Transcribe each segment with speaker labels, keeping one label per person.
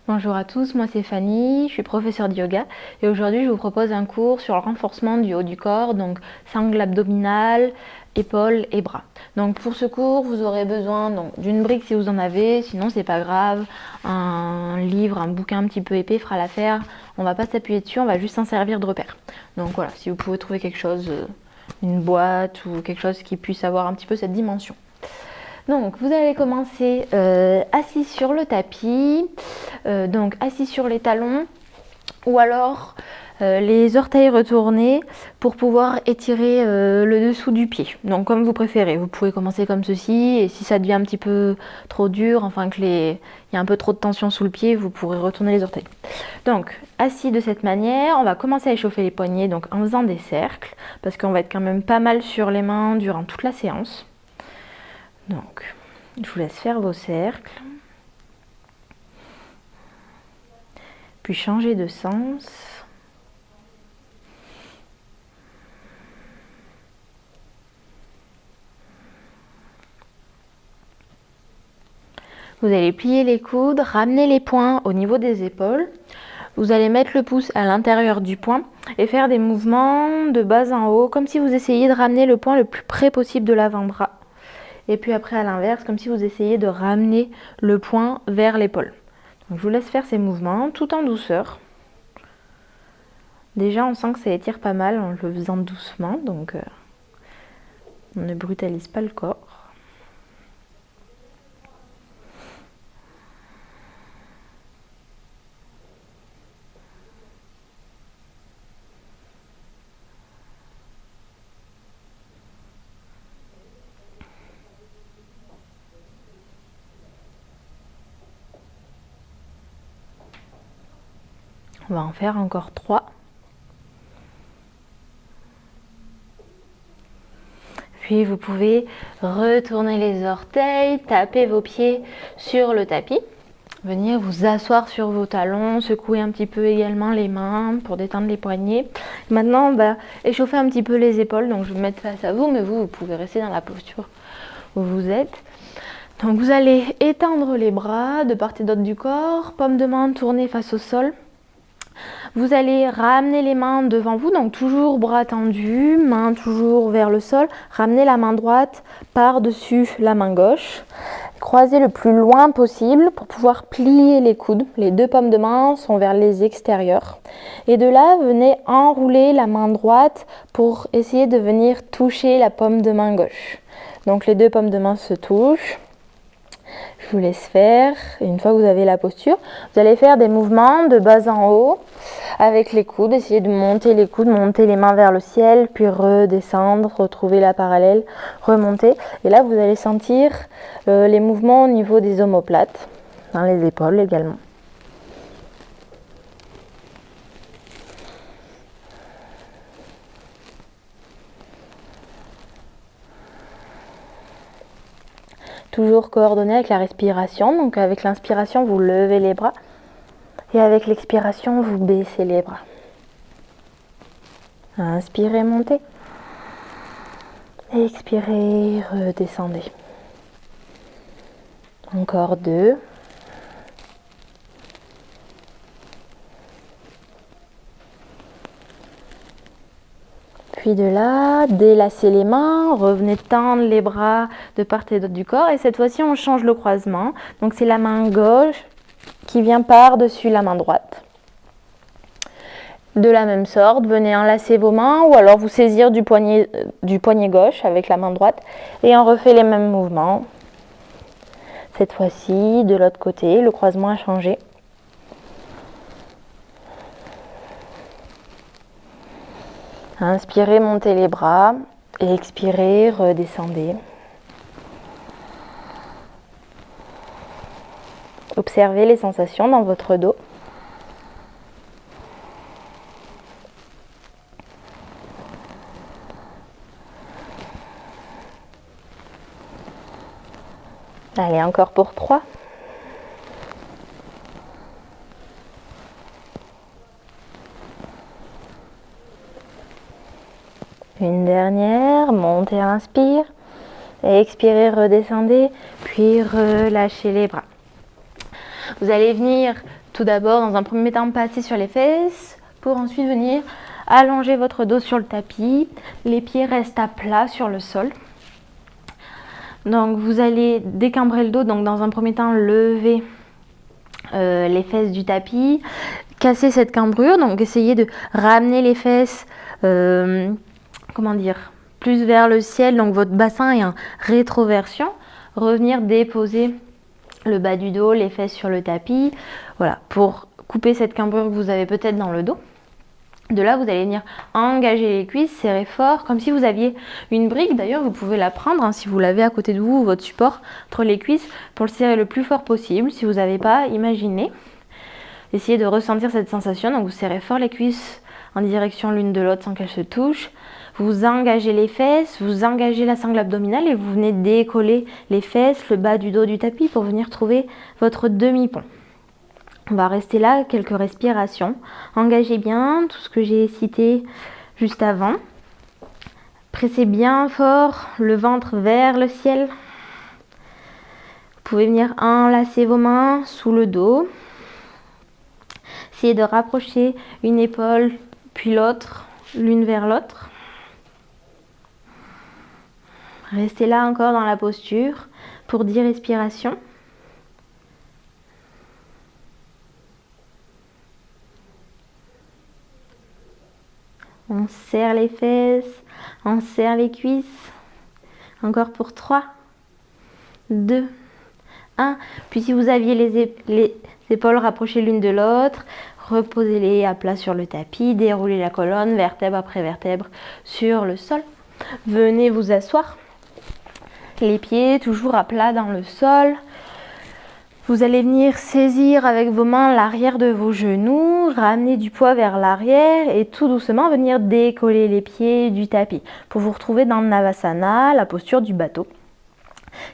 Speaker 1: Bonjour à tous, moi c'est Fanny, je suis professeure de yoga et aujourd'hui je vous propose un cours sur le renforcement du haut du corps, donc sangle abdominale, épaules et bras. Donc pour ce cours vous aurez besoin d'une brique si vous en avez, sinon c'est pas grave, un livre, un bouquin un petit peu épais fera l'affaire, on va pas s'appuyer dessus, on va juste s'en servir de repère. Donc voilà, si vous pouvez trouver quelque chose, une boîte ou quelque chose qui puisse avoir un petit peu cette dimension. Donc vous allez commencer assis sur le tapis, donc assis sur les talons ou alors les orteils retournés pour pouvoir étirer le dessous du pied. Donc comme vous préférez, vous pouvez commencer comme ceci et si ça devient un petit peu trop dur, enfin qu'il y a un peu trop de tension sous le pied, vous pourrez retourner les orteils. Donc assis de cette manière, on va commencer à échauffer les poignets donc en faisant des cercles parce qu'on va être quand même pas mal sur les mains durant toute la séance. Donc, je vous laisse faire vos cercles. Puis changer de sens. Vous allez plier les coudes, ramener les poings au niveau des épaules. Vous allez mettre le pouce à l'intérieur du poing et faire des mouvements de bas en haut, comme si vous essayiez de ramener le poing le plus près possible de l'avant-bras. Et puis après à l'inverse, comme si vous essayiez de ramener le poing vers l'épaule. Donc je vous laisse faire ces mouvements tout en douceur. Déjà on sent que ça étire pas mal en le faisant doucement, donc on ne brutalise pas le corps. On va en faire encore 3. Puis vous pouvez retourner les orteils, taper vos pieds sur le tapis. Venir vous asseoir sur vos talons, secouer un petit peu également les mains pour détendre les poignets. Maintenant, on va échauffer un petit peu les épaules. Donc je vais me mettre face à vous, mais vous pouvez rester dans la posture où vous êtes. Donc vous allez étendre les bras de part et d'autre du corps, paume de main tournée face au sol. Vous allez ramener les mains devant vous, donc toujours bras tendus, main toujours vers le sol. Ramenez la main droite par-dessus la main gauche. Croisez le plus loin possible pour pouvoir plier les coudes. Les deux paumes de main sont vers les extérieurs. Et de là, venez enrouler la main droite pour essayer de venir toucher la paume de main gauche. Donc les deux paumes de main se touchent. Je vous laisse faire. Et une fois que vous avez la posture, vous allez faire des mouvements de bas en haut avec les coudes. Essayez de monter les coudes, monter les mains vers le ciel, puis redescendre, retrouver la parallèle, remonter. Et là, vous allez sentir les mouvements au niveau des omoplates, dans les épaules également. Toujours coordonné avec la respiration. Donc avec l'inspiration, vous levez les bras. Et avec l'expiration, vous baissez les bras. Inspirez, montez. Expirez, redescendez. Encore 2. Puis de là, délassez les mains, revenez tendre les bras de part et d'autre du corps. Et cette fois-ci, on change le croisement. Donc c'est la main gauche qui vient par-dessus la main droite. De la même sorte, venez enlacer vos mains ou alors vous saisir du poignet gauche avec la main droite et on refait les mêmes mouvements. Cette fois-ci, de l'autre côté, le croisement a changé. Inspirez, montez les bras et expirez, redescendez. Observez les sensations dans votre dos. Allez, encore pour 3. Une dernière, montez à l'inspire. Et expirez, redescendez, puis relâchez les bras. Vous allez venir tout d'abord, dans un premier temps, passer sur les fesses pour ensuite venir allonger votre dos sur le tapis. Les pieds restent à plat sur le sol. Donc vous allez décambrer le dos, donc dans un premier temps lever les fesses du tapis, casser cette cambrure, donc essayez de ramener les fesses, plus vers le ciel, donc votre bassin est en rétroversion, revenir déposer le bas du dos, les fesses sur le tapis, voilà, pour couper cette cambrure que vous avez peut-être dans le dos. De là, vous allez venir engager les cuisses, serrer fort, comme si vous aviez une brique. D'ailleurs, vous pouvez la prendre, hein, si vous l'avez à côté de vous, votre support entre les cuisses, pour le serrer le plus fort possible. Si vous n'avez pas, imaginez. Essayez de ressentir cette sensation. Donc, vous serrez fort les cuisses en direction l'une de l'autre sans qu'elles se touchent. Vous engagez les fesses, vous engagez la sangle abdominale et vous venez décoller les fesses, le bas du dos du tapis pour venir trouver votre demi-pont. On va rester là quelques respirations. Engagez bien tout ce que j'ai cité juste avant. Pressez bien fort le ventre vers le ciel. Vous pouvez venir enlacer vos mains sous le dos. Essayez de rapprocher une épaule puis l'autre, l'une vers l'autre. Restez là encore dans la posture pour 10 respirations. On serre les fesses, on serre les cuisses. Encore pour 3, 2, 1. Puis si vous aviez les épaules rapprochées l'une de l'autre, reposez-les à plat sur le tapis, déroulez la colonne, vertèbre après vertèbre sur le sol. Venez vous asseoir. Les pieds toujours à plat dans le sol. Vous allez venir saisir avec vos mains l'arrière de vos genoux, ramener du poids vers l'arrière et tout doucement venir décoller les pieds du tapis pour vous retrouver dans le Navasana, la posture du bateau.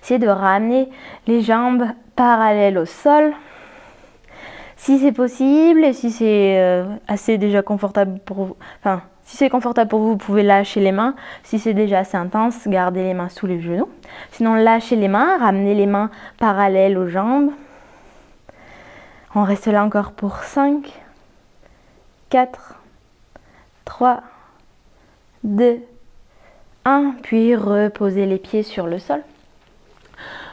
Speaker 1: Essayez de ramener les jambes parallèles au sol. Si c'est possible et si c'est assez déjà confortable pour vous, si c'est confortable pour vous, vous pouvez lâcher les mains. Si c'est déjà assez intense, gardez les mains sous les genoux. Sinon, lâchez les mains, ramenez les mains parallèles aux jambes. On reste là encore pour 5, 4, 3, 2, 1. Puis reposez les pieds sur le sol.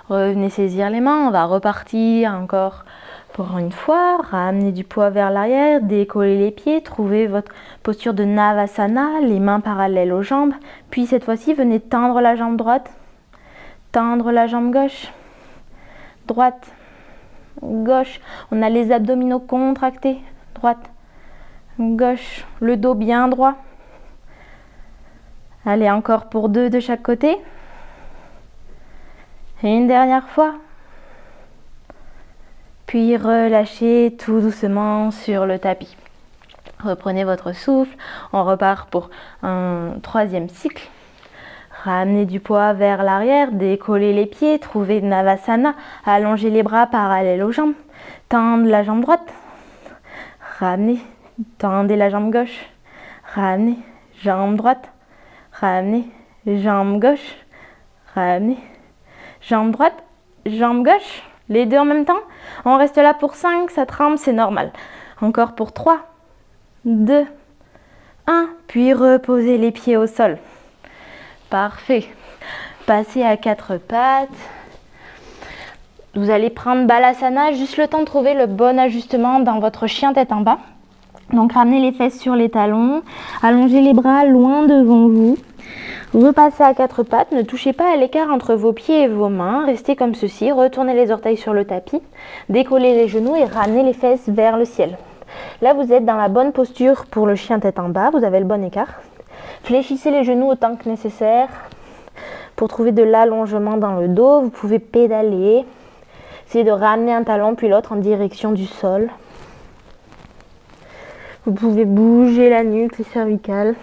Speaker 1: Revenez saisir les mains. On va repartir encore pour une fois. Ramenez du poids vers l'arrière, décollez les pieds, trouvez votre posture de Navasana, les mains parallèles aux jambes. Puis cette fois-ci, venez tendre la jambe droite, tendre la jambe gauche, droite, gauche. On a les abdominaux contractés, droite, gauche, le dos bien droit. Allez, encore pour 2 de chaque côté. Et une dernière fois. Puis relâchez tout doucement sur le tapis. Reprenez votre souffle. On repart pour un 3e cycle. Ramenez du poids vers l'arrière, décollez les pieds, trouvez Navasana, allongez les bras parallèles aux jambes, tendez la jambe droite, ramenez, tendez la jambe gauche, ramenez, jambe droite, ramenez, jambe gauche, ramenez, jambe droite, jambe gauche, les deux en même temps. On reste là pour 5, ça tremble, c'est normal. Encore pour 3, 2, 1, puis reposez les pieds au sol. Parfait. Passez à 4 pattes. Vous allez prendre Balasana, juste le temps de trouver le bon ajustement dans votre chien tête en bas. Donc ramenez les fesses sur les talons, allongez les bras loin devant vous. Repassez à 4 pattes, ne touchez pas à l'écart entre vos pieds et vos mains. Restez comme ceci, retournez les orteils sur le tapis, décollez les genoux et ramenez les fesses vers le ciel. Là, vous êtes dans la bonne posture pour le chien tête en bas, vous avez le bon écart. Fléchissez les genoux autant que nécessaire pour trouver de l'allongement dans le dos. Vous pouvez pédaler, essayez de ramener un talon puis l'autre en direction du sol. Vous pouvez bouger la nuque, les cervicales.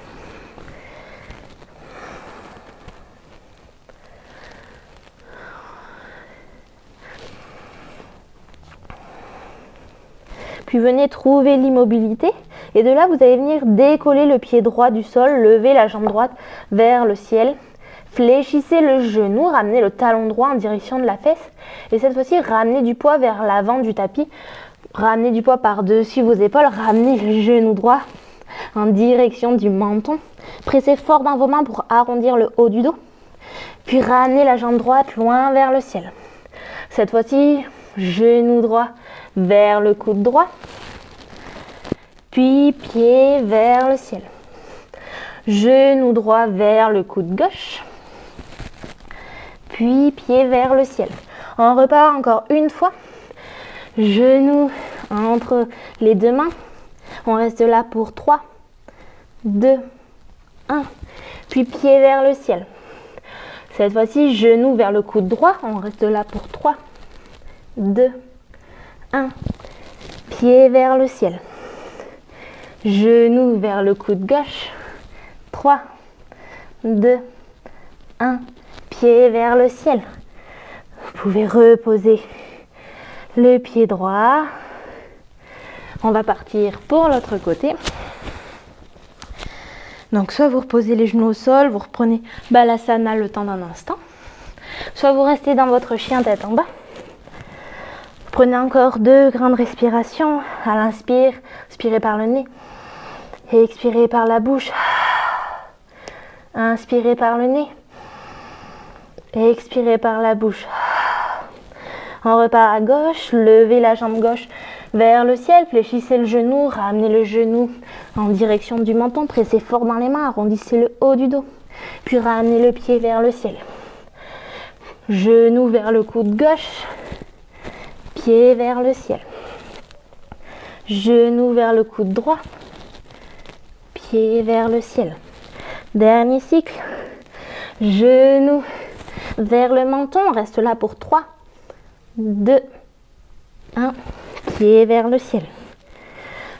Speaker 1: Puis venez trouver l'immobilité et de là vous allez venir décoller le pied droit du sol, lever la jambe droite vers le ciel, fléchissez le genou, ramenez le talon droit en direction de la fesse et cette fois-ci ramenez du poids vers l'avant du tapis Ramenez du poids par-dessus vos épaules, ramenez le genou droit en direction du menton. Pressez fort dans vos mains pour arrondir le haut du dos. Puis ramenez la jambe droite loin vers le ciel. Cette fois-ci, genou droit vers le coude droit. Puis pied vers le ciel. Genou droit vers le coude gauche. Puis pied vers le ciel. On repart encore une fois. Genou entre les deux mains. On reste là pour 3, 2, 1. Puis pied vers le ciel. Cette fois-ci, genou vers le coude droit. On reste là pour 3, 2, 1. Pied vers le ciel. Genou vers le coude gauche. 3, 2, 1. Pied vers le ciel. Vous pouvez reposer le pied droit. On va partir pour l'autre côté. Donc soit vous reposez les genoux au sol, vous reprenez Balasana le temps d'un instant. Soit vous restez dans votre chien tête en bas. Prenez encore 2 grandes respirations. À l'inspire, inspirez par le nez. Et expirez par la bouche. Inspirez par le nez. Et expirez par la bouche. On repart à gauche, levez la jambe gauche vers le ciel, fléchissez le genou, ramenez le genou en direction du menton, pressez fort dans les mains, arrondissez le haut du dos, puis ramenez le pied vers le ciel. Genou vers le coude gauche, pied vers le ciel. Genou vers le coude droit, pied vers le ciel. Dernier cycle, genou vers le menton, on reste là pour 3, 2, 1, pied vers le ciel.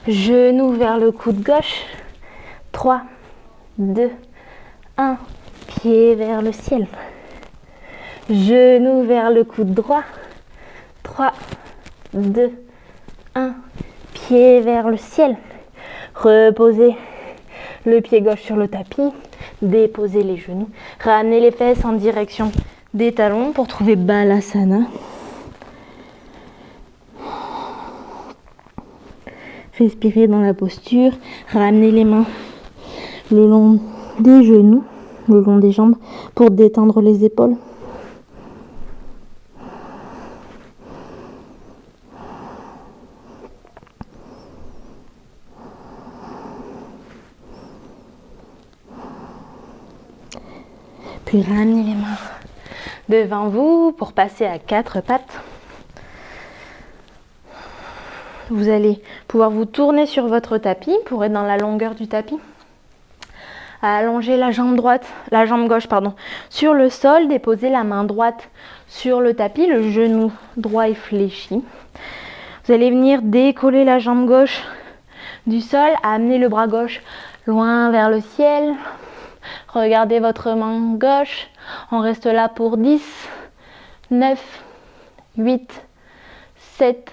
Speaker 1: Genou vers le coude gauche, 3, 2, 1, pied vers le ciel. Genou vers le coude droit, 3, 2, 1, pied vers le ciel. Reposez le pied gauche sur le tapis, déposez les genoux, ramenez les fesses en direction des talons pour trouver Balasana. Respirez dans la posture, ramenez les mains le long des genoux, le long des jambes pour détendre les épaules. Puis ramenez les mains devant vous pour passer à 4 pattes. Vous allez pouvoir vous tourner sur votre tapis pour être dans la longueur du tapis. Allonger la jambe gauche sur le sol, déposer la main droite sur le tapis, le genou droit est fléchi. Vous allez venir décoller la jambe gauche du sol, amener le bras gauche loin vers le ciel. Regardez votre main gauche. On reste là pour 10, 9, 8, 7,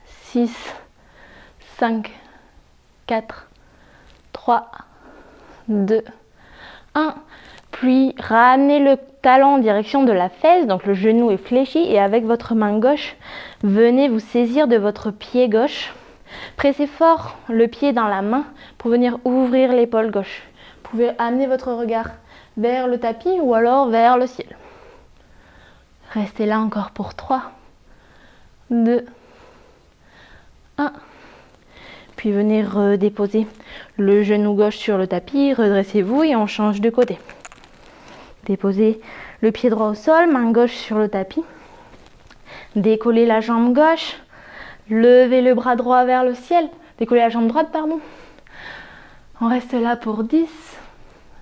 Speaker 1: 6, 5, 4, 3, 2, 1. Puis ramenez le talon en direction de la fesse, donc le genou est fléchi et avec votre main gauche, venez vous saisir de votre pied gauche. Pressez fort le pied dans la main pour venir ouvrir l'épaule gauche. Vous pouvez amener votre regard vers le tapis ou alors vers le ciel. Restez là encore pour 3, 2, 1. Puis venez redéposer le genou gauche sur le tapis, redressez-vous et on change de côté. Déposez le pied droit au sol, main gauche sur le tapis. Décollez la jambe gauche, levez le bras droit vers le ciel. Décollez la jambe droite, pardon. On reste là pour 10,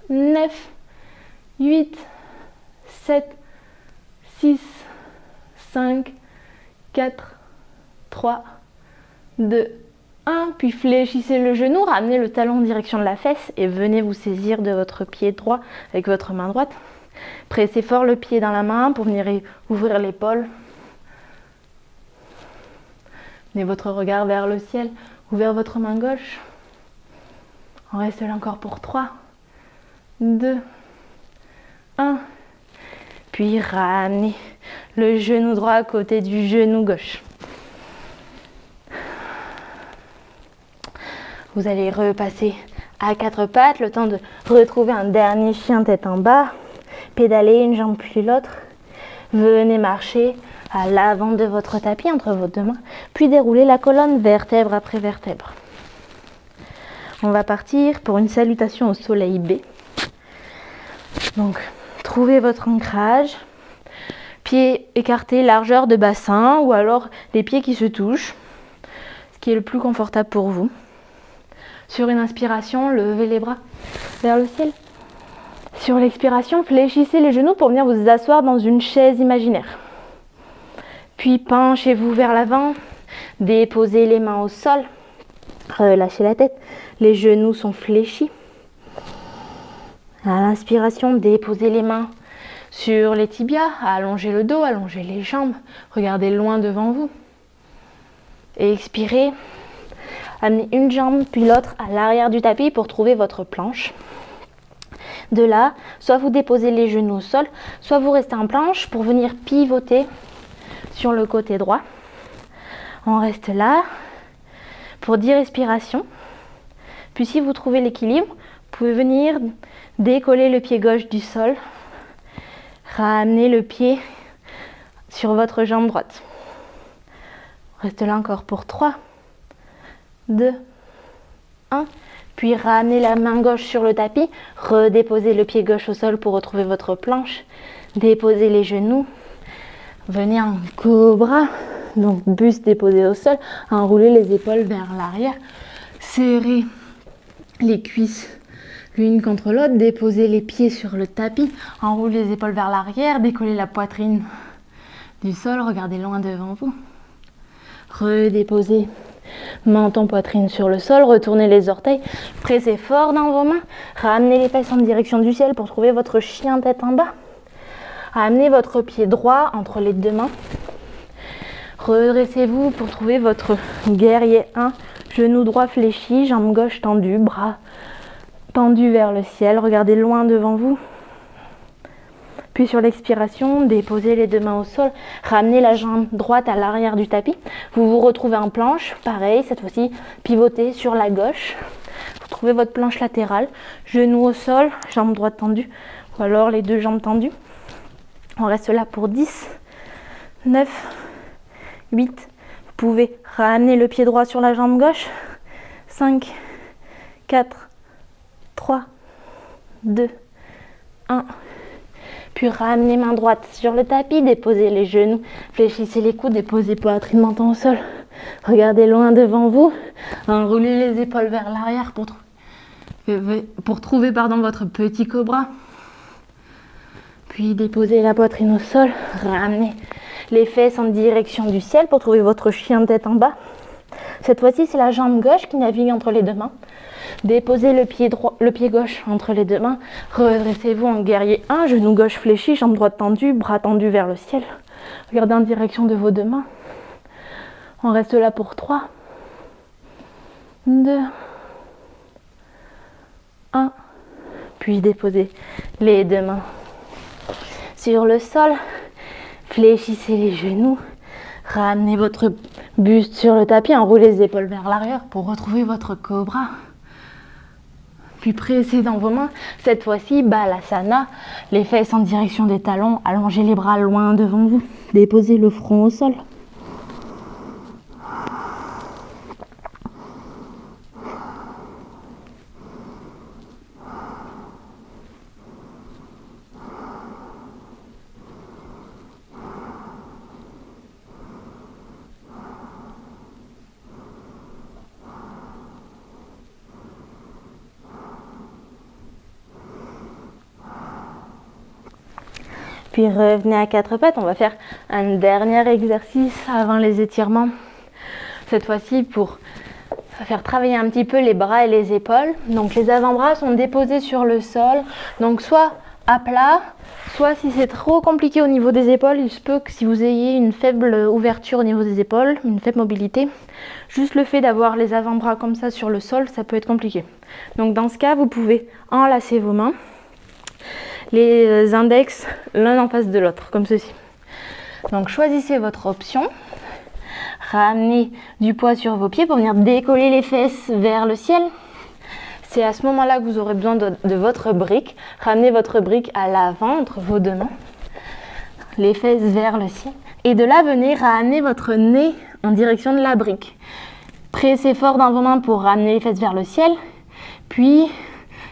Speaker 1: 9, 8, 7, 6, 5, 4, 3, 2, 1. Puis fléchissez le genou, ramenez le talon en direction de la fesse et venez vous saisir de votre pied droit avec votre main droite. Pressez fort le pied dans la main pour venir ouvrir l'épaule. Menez votre regard vers le ciel ou vers votre main gauche. On reste là encore pour 3, 2, 1. Puis ramenez le genou droit à côté du genou gauche. Vous allez repasser à quatre pattes, le temps de retrouver un dernier chien tête en bas. Pédaler une jambe puis l'autre. Venez marcher à l'avant de votre tapis entre vos deux mains, puis dérouler la colonne vertèbre après vertèbre. On va partir pour une salutation au soleil B. Donc, trouvez votre ancrage, pieds écartés, largeur de bassin, ou alors les pieds qui se touchent, ce qui est le plus confortable pour vous. Sur une inspiration, levez les bras vers le ciel. Sur l'expiration, fléchissez les genoux pour venir vous asseoir dans une chaise imaginaire. Puis penchez-vous vers l'avant, déposez les mains au sol, relâchez la tête, les genoux sont fléchis. À l'inspiration, déposez les mains sur les tibias, allongez le dos, allongez les jambes, regardez loin devant vous. Et expirez, amenez une jambe puis l'autre à l'arrière du tapis pour trouver votre planche. De là, soit vous déposez les genoux au sol, soit vous restez en planche pour venir pivoter sur le côté droit. On reste là pour 10 respirations. Puis si vous trouvez l'équilibre, vous pouvez venir décoller le pied gauche du sol, ramener le pied sur votre jambe droite. Reste là encore pour 3, 2, 1. Puis ramenez la main gauche sur le tapis, redéposez le pied gauche au sol pour retrouver votre planche, déposez les genoux, venez en cobra, donc buste déposé au sol, enroulez les épaules vers l'arrière, serrez les cuisses l'une contre l'autre, déposez les pieds sur le tapis, enroulez les épaules vers l'arrière, décollez la poitrine du sol, regardez loin devant vous, redéposez menton, poitrine sur le sol, retournez les orteils, pressez fort dans vos mains, ramenez les fesses en direction du ciel pour trouver votre chien tête en bas. Amenez votre pied droit entre les deux mains. Redressez-vous pour trouver votre guerrier 1, genou droit fléchi, jambe gauche tendue, bras tendus vers le ciel, regardez loin devant vous. Puis sur l'expiration, déposez les deux mains au sol, ramenez la jambe droite à l'arrière du tapis. Vous vous retrouvez en planche, pareil, cette fois-ci, pivotez sur la gauche. Vous trouvez votre planche latérale, genou au sol, jambe droite tendue, ou alors les deux jambes tendues. On reste là pour 10, 9, 8. Vous pouvez ramener le pied droit sur la jambe gauche. 5, 4, 3, 2, 1. Puis ramenez main droite sur le tapis, déposez les genoux, fléchissez les coudes, déposez poitrine, menton au sol. Regardez loin devant vous, enroulez les épaules vers l'arrière pour trouver votre petit cobra. Puis déposez la poitrine au sol, ramenez les fesses en direction du ciel pour trouver votre chien tête en bas. Cette fois-ci, c'est la jambe gauche qui navigue entre les deux mains. Déposez le pied gauche entre les deux mains. Redressez-vous en guerrier 1, genou gauche fléchi, jambe droite tendue, bras tendus vers le ciel. Regardez en direction de vos deux mains. On reste là pour 3, 2, 1. Puis déposez les deux mains sur le sol. Fléchissez les genoux. Ramenez votre buste sur le tapis, enroulez les épaules vers l'arrière pour retrouver votre cobra. Puis pressez dans vos mains, cette fois-ci, Balasana, les fesses en direction des talons, allongez les bras loin devant vous, déposez le front au sol. Puis revenez à quatre pattes, on va faire un dernier exercice avant les étirements. Cette fois-ci pour faire travailler un petit peu les bras et les épaules. Donc les avant-bras sont déposés sur le sol, donc soit à plat, soit si c'est trop compliqué au niveau des épaules, il se peut que si vous ayez une faible ouverture au niveau des épaules, une faible mobilité, juste le fait d'avoir les avant-bras comme ça sur le sol, ça peut être compliqué. Donc dans ce cas, vous pouvez enlacer vos mains, les index l'un en face de l'autre, comme ceci. Donc choisissez votre option, ramenez du poids sur vos pieds pour venir décoller les fesses vers le ciel. C'est à ce moment-là que vous aurez besoin de votre brique. Ramenez votre brique à l'avant entre vos deux mains, les fesses vers le ciel. Et de là, venez ramener votre nez en direction de la brique. Pressez fort dans vos mains pour ramener les fesses vers le ciel, puis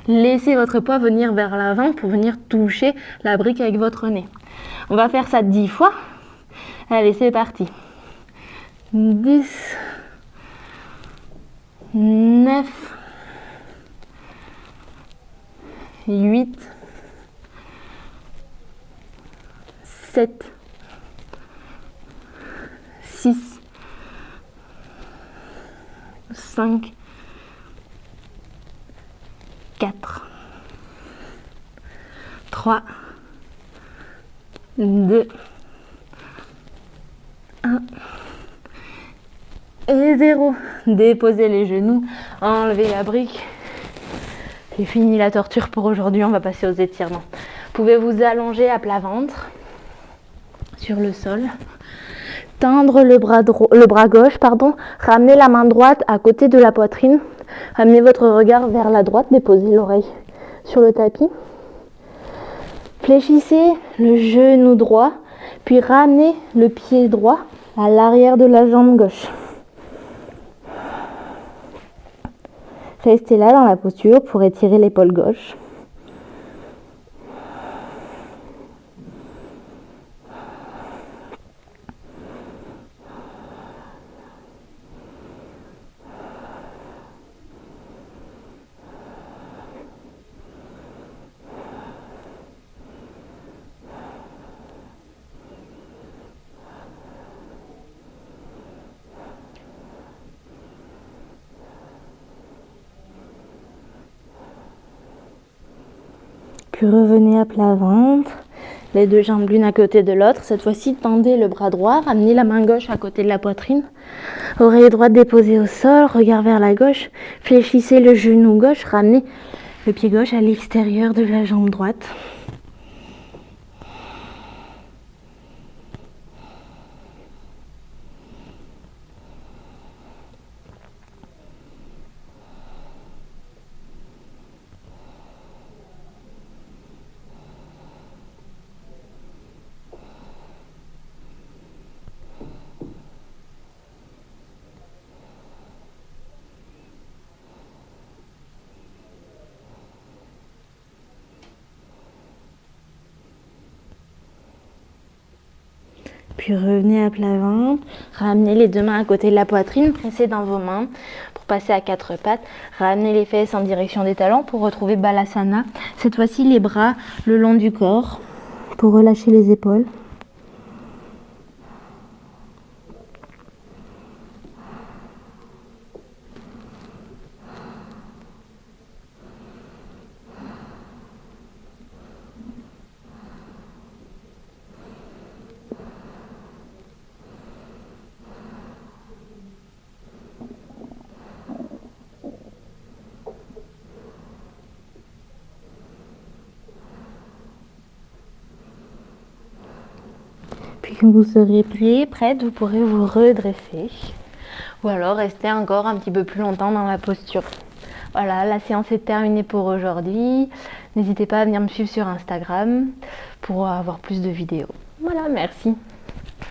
Speaker 1: laissez votre poids venir vers l'avant pour venir toucher la brique avec votre nez. On va faire ça 10 fois. Allez, c'est parti. 10, 9, 8, 7, 6, 5, 4, 3, 2, 1 et 0. Déposez les genoux, enlevez la brique. C'est fini la torture pour aujourd'hui, on va passer aux étirements. Vous pouvez vous allonger à plat ventre sur le sol. Tendre le bras gauche, ramenez la main droite à côté de la poitrine. Amenez votre regard vers la droite, déposez l'oreille sur le tapis. Fléchissez le genou droit, puis ramenez le pied droit à l'arrière de la jambe gauche. Restez là dans la posture pour étirer l'épaule gauche. Puis revenez à plat ventre, les deux jambes l'une à côté de l'autre. Cette fois-ci, tendez le bras droit, ramenez la main gauche à côté de la poitrine. Oreille droite déposée au sol, regard vers la gauche. Fléchissez le genou gauche, ramenez le pied gauche à l'extérieur de la jambe droite. Puis revenez à plat ventre, ramenez les deux mains à côté de la poitrine, pressez dans vos mains pour passer à quatre pattes. Ramenez les fesses en direction des talons pour retrouver Balasana. Cette fois-ci, les bras le long du corps pour relâcher les épaules. Puis quand vous serez prête, vous pourrez vous redresser. Ou alors rester encore un petit peu plus longtemps dans la posture. Voilà, la séance est terminée pour aujourd'hui. N'hésitez pas à venir me suivre sur Instagram pour avoir plus de vidéos. Voilà, merci.